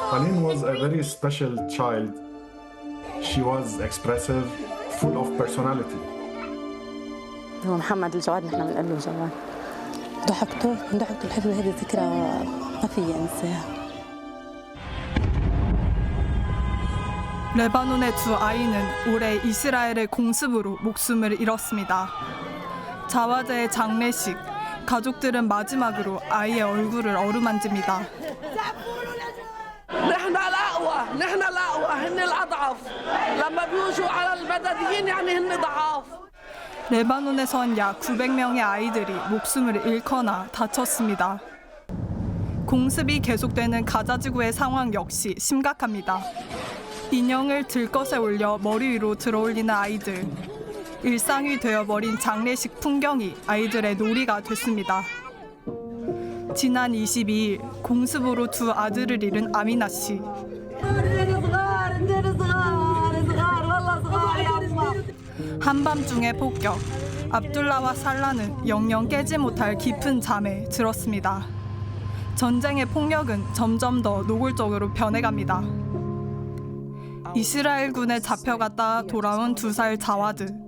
Aline was a very special child. She was expressive, full of personality. هو محمد الجواد نحن بنقول له جواد. ضحكته الحلوة هذه ذكرى ما في انساها. 레바논의 두 아이는 올해 이스라엘의 공습으로 목숨을 잃었습니다. 자와드의 장례식, 가족들은 마지막으로 아이의 얼굴을 어루만집니다. نحن الأقوى، نحن الأقوى، هن الأضعف. لما بيوشوا على المدنيين يعني هن ضعاف. 레바논에선 약 900명의 아이들이 목숨을 잃거나 다쳤습니다. 공습이 계속되는 가자 지구의 상황 역시 심각합니다. 인형을 들것에 올려 머리 위로 들어올리는 아이들. 일상이 되어버린 장례식 풍경이 아이들의 놀이가 됐습니다. 지난 22일 공습으로 두 아들을 잃은 아미나 씨. 한밤중의 폭격. 압둘라와 살라는 영영 깨지 못할 깊은 잠에 들었습니다. 전쟁의 폭력은 점점 더 노골적으로 변해갑니다. 이스라엘군에 잡혀갔다 돌아온 2살 자와드.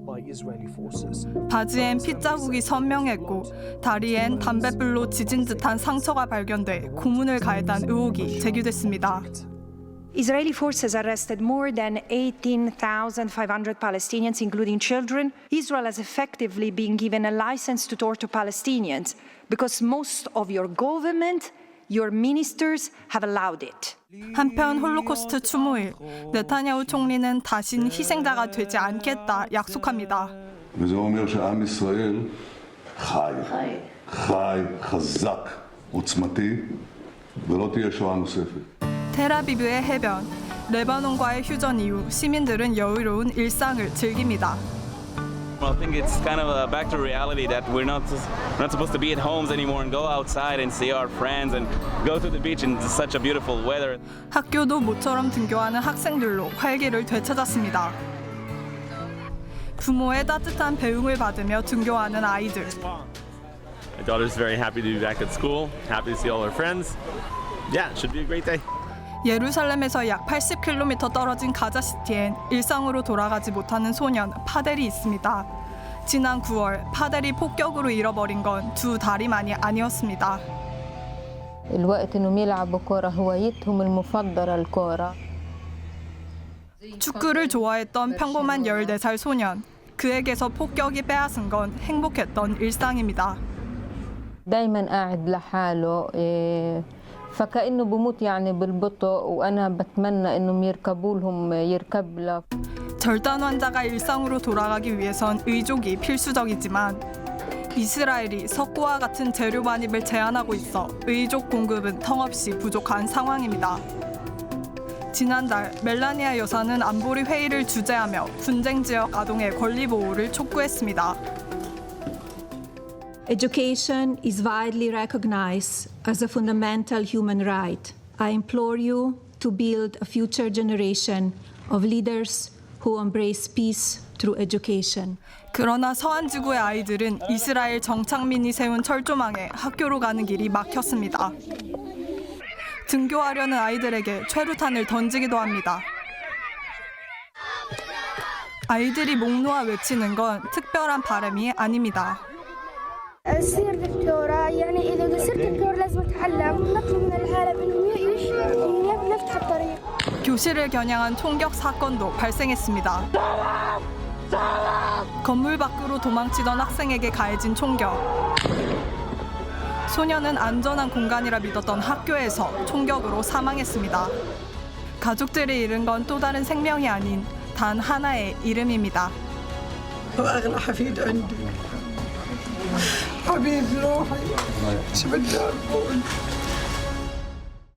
바지엔 핏자국이 선명했고 다리엔 담뱃불로 지진 듯한 상처가 발견돼 고문을 가했다는 의혹이 제기됐습니다. Israeli forces arrested more than 18,500 Palestinians, including children. Israel has effectively been given a license to torture Palestinians because most of your government, your ministers have allowed it. 한편 홀로코스트 추모일, 네타냐후 총리는 다신 희생자가 되지 않겠다 약속합니다. וזה אומר שעם ישראל חי, חזק, עוצמתי, ולא תהיה שואה נוספת. 텔아비브의 해변, 레바논과의 휴전 이후 시민들은 여유로운 일상을 즐깁니다. I think it's kind of back to reality that we're not supposed to be at homes anymore and go outside and see our friends and go to the beach in such a beautiful weather. 학교도 모처럼 등교하는 학생들로 활기를 되찾았습니다. 부모의 따뜻한 배웅을 받으며 등교하는 아이들. My daughter's very happy to be back at school, happy to see all her friends. Yeah, it should be a great day. 예루살렘에서 약 80km 떨어진 가자시티엔 일상으로 돌아가지 못하는 소년 파델이 있습니다. 지난 9월 파델이 폭격으로 잃어버린 건 두 다리만이 아니었습니다. الوقت إنهم يلعبوا كرة هوايتهم المفضلة الكرة. 축구를 좋아했던 평범한 14살 소년. 그에게서 폭격이 빼앗은 건 행복했던 일상입니다. دايما قاعد لحاله. فكأنه بموت يعني بالبطء وأنا بتمنى إنهم يركبوا لهم يركب له. 절단 환자가 일상으로 돌아가기 위해선 의족이 필수적이지만 이스라엘이 석고와 같은 재료 반입을 제한하고 있어 의족 공급은 턱없이 부족한 상황입니다. 지난달 멜라니아 여사는 안보리 회의를 주재하며 분쟁 지역 아동의 권리 보호를 촉구했습니다. Education is widely recognized as a fundamental human right. I implore you to build a future generation of leaders who embrace peace through education. 그러나 서한 지구의 아이들은 이스라엘 정착민이 세운 철조망에 학교로 가는 길이 막혔습니다. 등교하려는 아이들에게 최루탄을 던지기도 합니다. 아이들이 목 놓아 외치는 건 특별한 바람이 아닙니다. أصير دكتورة يعني إذا صرت دكتور لازم أتعلم نطلب من العالم إنه يفتح الطريق. 교실을 겨냥한 총격 사건도 발생했습니다. 건물 밖으로 도망치던 학생에게 가해진 총격. 소년은 안전한 공간이라 믿었던 학교에서 총격으로 사망했습니다. 가족들이 잃은 건 또 다른 생명이 아닌 단 하나의 이름입니다. حبيب روحي شو بدي أقول